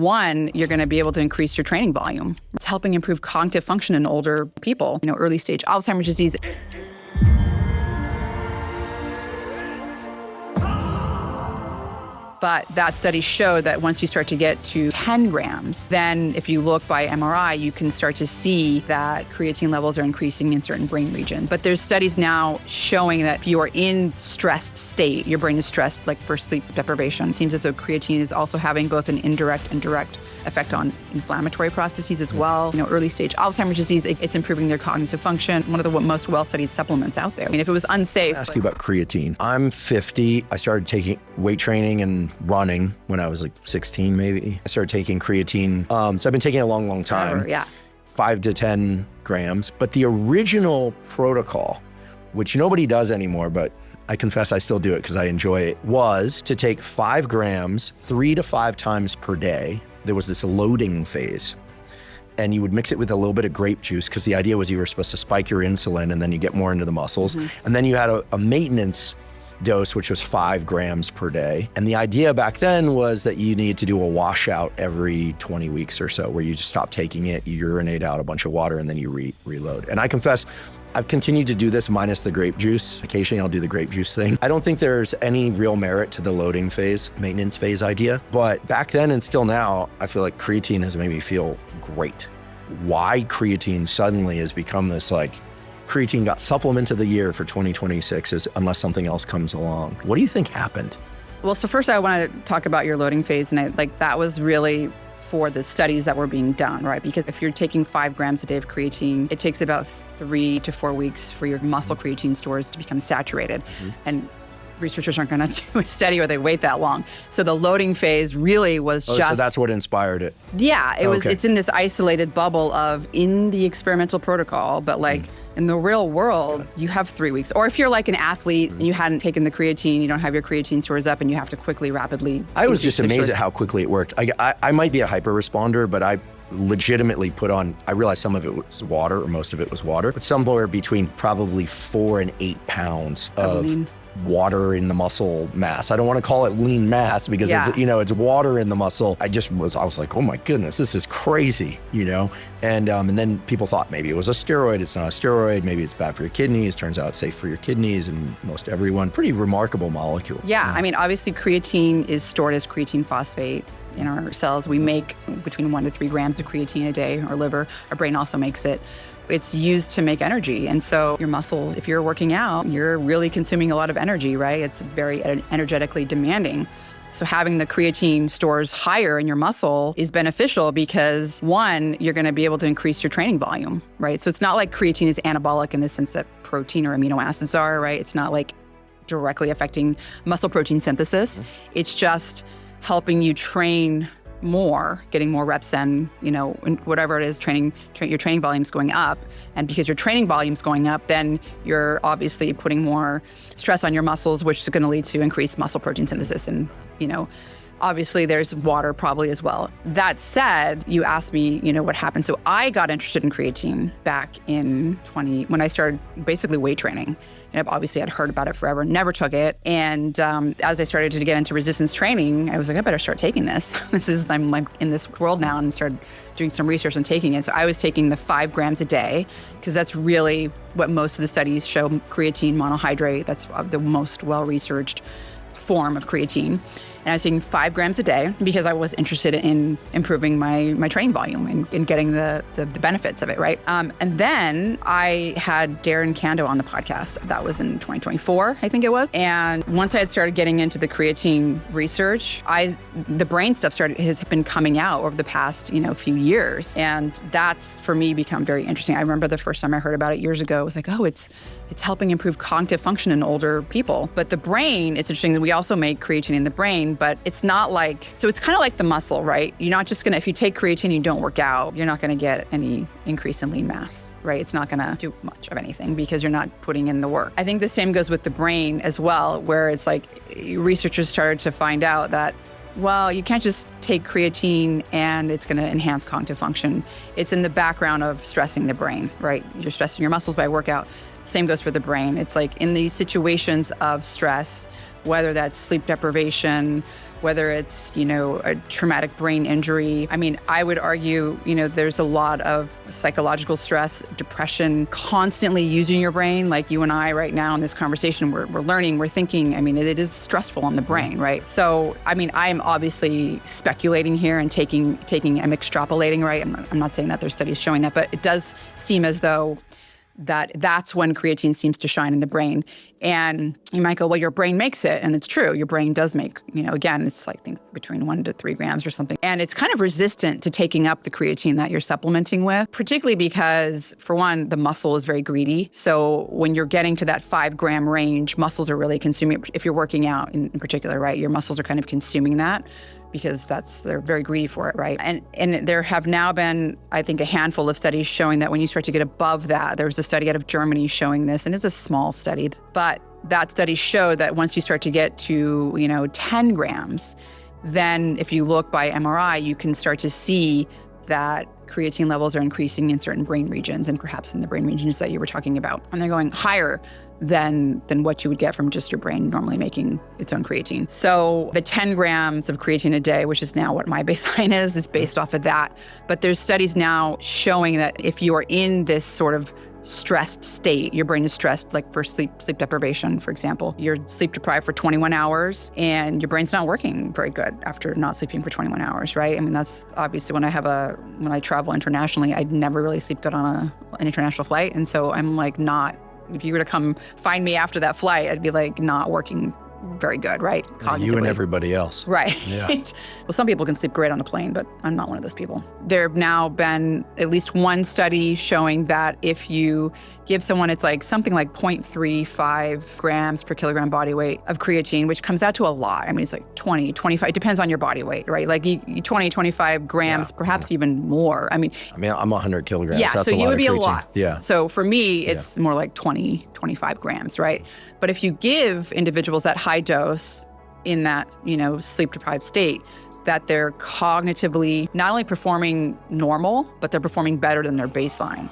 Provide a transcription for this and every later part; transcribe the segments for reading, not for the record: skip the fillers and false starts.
One, you're going to be able to increase your training volume. It's helping improve cognitive function in older people, early stage Alzheimer's disease. But that study showed that once you start to get to 10 grams, then if you look by MRI, you can start to see that creatine levels are increasing in certain brain regions. But there's studies now showing that if you are in stressed state, your brain is stressed, like for sleep deprivation. It seems as though creatine is also having both an indirect and direct effect on inflammatory processes as well. Early stage Alzheimer's disease, it's improving their cognitive function. One of the most well-studied supplements out there. If it was unsafe. I'll ask you about creatine. I'm 50. I started taking weight training and running when I was like 16, maybe. I started taking creatine. So I've been taking it a long, long time. Yeah. 5 to 10 grams. But the original protocol, which nobody does anymore, but I confess I still do it because I enjoy it, was to take 5 grams 3 to 5 times per day. There was this loading phase, and you would mix it with a little bit of grape juice because the idea was you were supposed to spike your insulin and then you get more into the muscles. And then you had a maintenance dose, which was 5 grams per day. And the idea back then was that you needed to do a washout every 20 weeks or so, where you just stop taking it, you urinate out a bunch of water, and then you reload. And I confess, I've continued to do this minus the grape juice. Occasionally I'll do the grape juice thing. I don't think there's any real merit to the loading phase, maintenance phase idea. But back then and still now, I feel like creatine has made me feel great. Why creatine suddenly has become this creatine got supplement of the year for 2026 is unless something else comes along. What do you think happened? Well, so first I want to talk about your loading phase. And that was really for the studies that were being done, right? Because if you're taking 5 grams a day of creatine, it takes about 3 to 4 weeks for your muscle creatine stores to become saturated. And researchers aren't going to do a study where they wait that long. So the loading phase really was So that's what inspired it. Yeah, it's in this isolated bubble of in the experimental protocol, but in the real world, you have 3 weeks. Or if you're like an athlete and you hadn't taken the creatine, you don't have your creatine stores up and you have to rapidly. I was just amazed at how quickly it worked. I might be a hyper responder, but I legitimately I realized some of it was water, or most of it was water, but somewhere between probably 4 and 8 pounds of water in the muscle mass. I don't want to call it lean mass because it's water in the muscle. I was like, oh my goodness, this is crazy, And then people thought maybe it was a steroid. It's not a steroid. Maybe it's bad for your kidneys. Turns out it's safe for your kidneys and most everyone. Pretty remarkable molecule. Yeah. Obviously creatine is stored as creatine phosphate in our cells. We make between 1 to 3 grams of creatine a day in our liver. Our brain also makes it. It's used to make energy. And so your muscles, if you're working out, you're really consuming a lot of energy, right? It's very energetically demanding. So having the creatine stores higher in your muscle is beneficial because, one, you're going to be able to increase your training volume, right? So it's not like creatine is anabolic in the sense that protein or amino acids are, right? It's not like directly affecting muscle protein synthesis. It's just helping you train more, getting more reps in, whatever it is, your training volume's going up. And because your training volume's going up, then you're obviously putting more stress on your muscles, which is going to lead to increased muscle protein synthesis. And, obviously there's water probably as well. That said, you asked me, what happened. So I got interested in creatine back in when I started basically weight training. And I'd heard about it forever, never took it. And as I started to get into resistance training, I was like, I better start taking this. I'm in this world now, and started doing some research and taking it. So I was taking the 5 grams a day because that's really what most of the studies show, creatine monohydrate. That's the most well-researched form of creatine. And I was taking 5 grams a day because I was interested in improving my training volume and getting the benefits of it, right? And then I had Darren Kando on the podcast. That was in 2024, I think it was. And once I had started getting into the creatine research, the brain stuff has been coming out over the past, few years. And that's, for me, become very interesting. I remember the first time I heard about it years ago, it was like, oh, it's helping improve cognitive function in older people. But the brain, it's interesting that we also make creatine in the brain, but it's not so it's kind of like the muscle, right? You're not just if you take creatine and you don't work out, you're not gonna get any increase in lean mass, right? It's not gonna do much of anything because you're not putting in the work. I think the same goes with the brain as well, where it's researchers started to find out that, well, you can't just take creatine and it's gonna enhance cognitive function. It's in the background of stressing the brain, right? You're stressing your muscles by workout. Same goes for the brain. It's in these situations of stress, whether that's sleep deprivation, whether it's, a traumatic brain injury. I mean, I would argue, there's a lot of psychological stress, depression, constantly using your brain. Like you and I right now in this conversation, we're learning, we're thinking. I mean, it is stressful on the brain, right? So, I mean, I'm obviously speculating here and I'm extrapolating, right? I'm not saying that there's studies showing that, but it does seem as though that's when creatine seems to shine in the brain. And you might go, well, your brain makes it. And it's true. Your brain does make, again, it's like, I think between 1 to 3 grams or something. And it's kind of resistant to taking up the creatine that you're supplementing with, particularly because, for one, the muscle is very greedy. So when you're getting to that 5-gram range, muscles are really consuming, if you're working out in particular, right? Your muscles are kind of consuming that, because they're very greedy for it, right? And there have now been, I think, a handful of studies showing that when you start to get above that, there was a study out of Germany showing this, and it's a small study, but that study showed that once you start to get to, 10 grams, then if you look by MRI, you can start to see that creatine levels are increasing in certain brain regions, and perhaps in the brain regions that you were talking about. And they're going higher than what you would get from just your brain normally making its own creatine. So the 10 grams of creatine a day, which is now what my baseline is based off of that. But there's studies now showing that if you are in this sort of stressed state, your brain is stressed, like for sleep deprivation, for example, you're sleep deprived for 21 hours and your brain's not working very good after not sleeping for 21 hours, right? I mean, that's obviously when I travel internationally, I'd never really sleep good on an international flight. And so I'm like if you were to come find me after that flight, I'd be like not working very good, right? Cognitively. You and everybody else. Right. Yeah. Well, some people can sleep great on a plane, but I'm not one of those people. There have now been at least one study showing that if you give someone, it's like something like 0.35 grams per kilogram body weight of creatine, which comes out to a lot. I mean, it's like 20, 25, it depends on your body weight, right? Like 20, 25 grams, perhaps even more. I mean, I'm 100 kilograms. Yeah, that's so you would be a lot. Yeah. So for me, it's more like 20, 25 grams, right? But if you give individuals that high dose in that, sleep deprived state, that they're cognitively not only performing normal, but they're performing better than their baseline.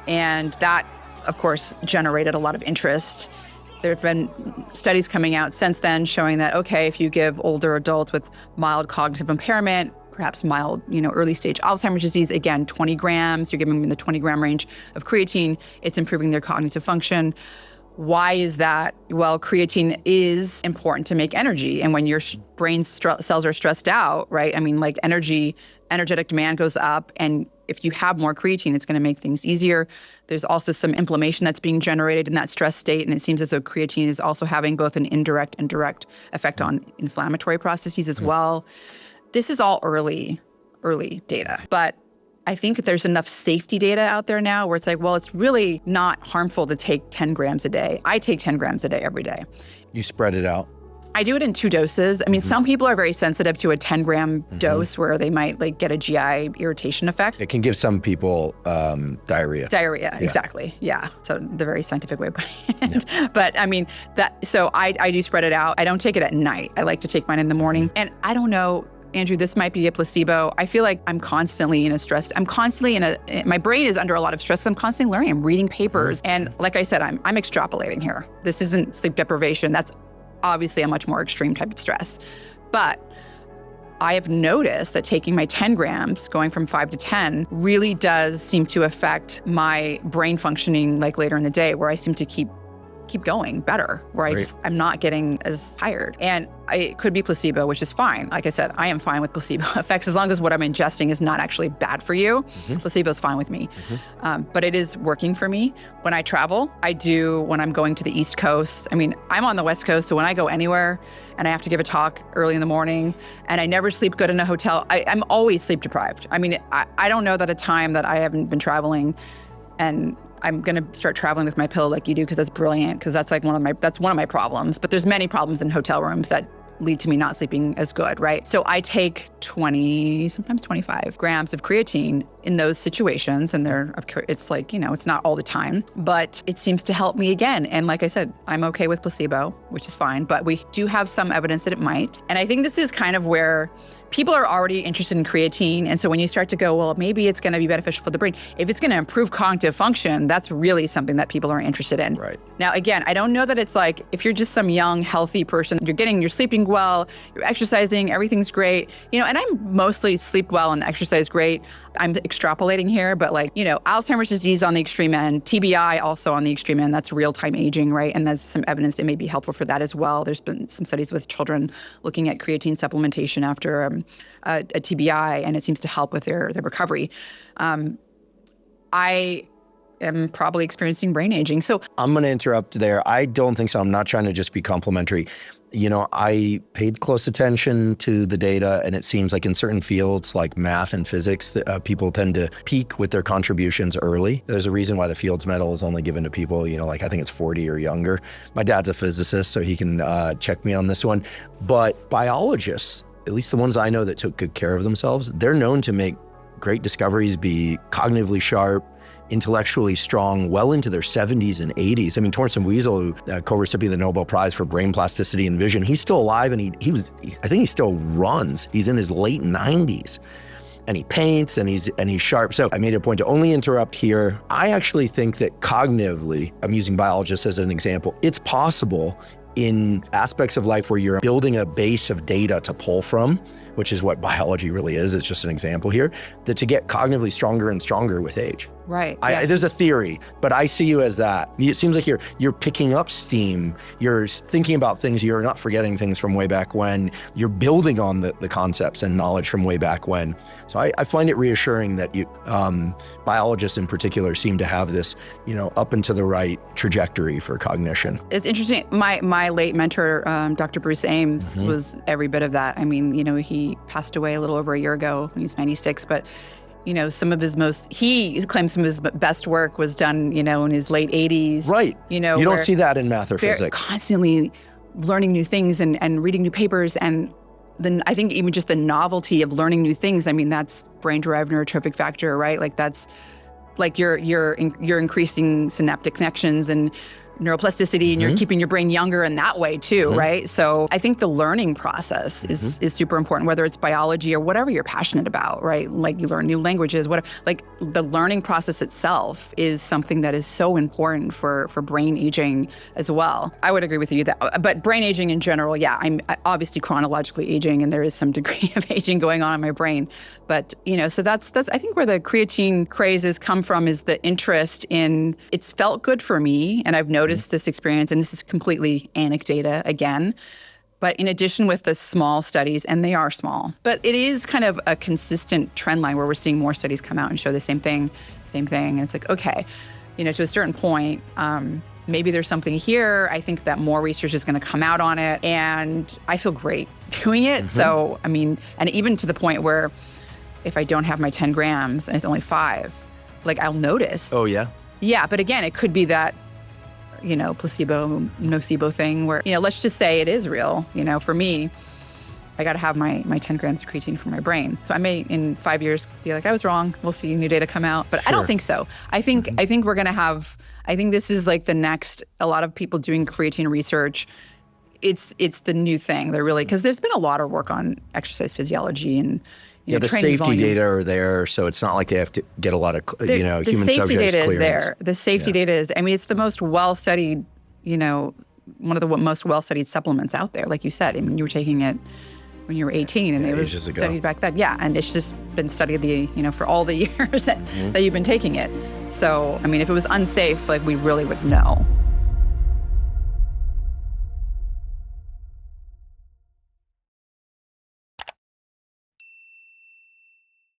And that, of course, generated a lot of interest. There have been studies coming out since then showing that, okay, if you give older adults with mild cognitive impairment, perhaps mild, early stage Alzheimer's disease, again, 20 grams, you're giving them in the 20 gram range of creatine, it's improving their cognitive function. Why is that? Well, creatine is important to make energy. And when your brain cells are stressed out, right? I mean, like energetic demand goes up. And if you have more creatine, it's going to make things easier. There's also some inflammation that's being generated in that stress state. And it seems as though creatine is also having both an indirect and direct effect on inflammatory processes as well. This is all early data. But I think there's enough safety data out there now where it's like, well, it's really not harmful to take 10 grams a day. I take 10 grams a day every day. You spread it out? I do it in 2 doses. I mean, some people are very sensitive to a 10-gram dose where they might get a GI irritation effect. It can give some people diarrhea. Diarrhea, exactly. Yeah. So the very scientific way of putting it. Yeah. But I mean, so I do spread it out. I don't take it at night. I like to take mine in the morning. And I don't know, Andrew, this might be a placebo. I feel like I'm constantly my brain is under a lot of stress. I'm constantly learning. I'm reading papers. And like I said, I'm extrapolating here. This isn't sleep deprivation. That's obviously a much more extreme type of stress. But I have noticed that taking my 10 grams, going from 5 to 10, really does seem to affect my brain functioning like later in the day, where I seem to keep going better, where I'm not getting as tired. And it could be placebo, which is fine. Like I said, I am fine with placebo effects as long as what I'm ingesting is not actually bad for you. Placebo is fine with me. But it is working for me. When I travel, when I'm going to the East Coast, I mean, I'm on the West Coast, so when I go anywhere and I have to give a talk early in the morning and I never sleep good in a hotel, I'm always sleep deprived. I mean, I don't know that a time that I haven't been traveling and I'm going to start traveling with my pillow like you do, because that's brilliant, because that's one of my problems. But there's many problems in hotel rooms that lead to me not sleeping as good, right? So I take 20, sometimes 25 grams of creatine in those situations. And it's like, it's not all the time, but it seems to help me again. And like I said, I'm okay with placebo, which is fine, but we do have some evidence that it might. And I think this is kind of where people are already interested in creatine. And so when you start to go, well, maybe it's going to be beneficial for the brain. If it's going to improve cognitive function, that's really something that people are interested in. Right. Now, again, I don't know that it's like, if you're just some young, healthy person, you're sleeping well, you're exercising, everything's great, and I mostly sleep well and exercise great. I'm extrapolating here, but Alzheimer's disease on the extreme end, TBI also on the extreme end, that's real-time aging, right? And there's some evidence that may be helpful for that as well. There's been some studies with children looking at creatine supplementation after a TBI, and it seems to help with their recovery. I am probably experiencing brain aging. So I'm going to interrupt there. I don't think so. I'm not trying to just be complimentary. I paid close attention to the data, and it seems like in certain fields like math and physics, people tend to peak with their contributions early. There's a reason why the Fields Medal is only given to people, I think it's 40 or younger. My dad's a physicist, so he can check me on this one. But biologists, at least the ones I know that took good care of themselves, they're known to make great discoveries, be cognitively sharp, intellectually strong, well into their 70s and 80s. I mean, Torsten Wiesel, co-recipient of the Nobel Prize for brain plasticity and vision, he's still alive, and I think he still runs. He's in his late 90s. And he paints, and he's sharp. So I made a point to only interrupt here. I actually think that cognitively, I'm using biologists as an example, it's possible in aspects of life where you're building a base of data to pull from, which is what biology really is, it's just an example here, that to get cognitively stronger and stronger with age. Right. There's a theory, but I see you as that. It seems like you're picking up steam. You're thinking about things. You're not forgetting things from way back when. You're building on the concepts and knowledge from way back when. So I find it reassuring that biologists in particular seem to have this, up and to the right trajectory for cognition. It's interesting. My late mentor, Dr. Bruce Ames, was every bit of that. I mean, he passed away a little over a year ago. He's 96, but he claims some of his best work was done, in his late 80s. Right. You don't see that in math or physics. Constantly learning new things and reading new papers. And then I think even just the novelty of learning new things, I mean, that's brain-derived neurotrophic factor, right? Like that's like you're increasing synaptic connections and neuroplasticity, and you're keeping your brain younger in that way too, right? So I think the learning process is super important, whether it's biology or whatever you're passionate about, right? Like you learn new languages, whatever. Like the learning process itself is something that is so important for brain aging as well. I would agree with you that, but brain aging in general, yeah, I'm obviously chronologically aging, and there is some degree of aging going on in my brain. But so that's I think where the creatine crazes come from, is the interest in, it's felt good for me, and I've noticed this experience, and this is completely anecdata again, but in addition with the small studies, and they are small, but it is kind of a consistent trend line where we're seeing more studies come out and show the same thing. And it's like, okay, to a certain point, maybe there's something here. I think that more research is going to come out on it, and I feel great doing it. So, I mean, and even to the point where if I don't have my 10 grams and it's only 5, like I'll notice. Oh, yeah? Yeah, but again, it could be that, placebo, nocebo thing where, let's just say it is real. For me, I got to have my 10 grams of creatine for my brain. So I may in 5 years be like, I was wrong. We'll see new data come out. But I don't think so. I think we're going to have, I think this is like the next, a lot of people doing creatine research. It's the new thing. They're really, because there's been a lot of work on exercise physiology and, the safety data are there, so it's not like they have to get a lot of, human subjects clearance. The safety data is there. The safety data is, I mean, it's the most well-studied, one of the most well-studied supplements out there. Like you said, I mean, you were taking it when you were 18, and it was studied back then. Yeah, and it's just been studied for all the years that you've been taking it. So, I mean, if it was unsafe, like we really would know.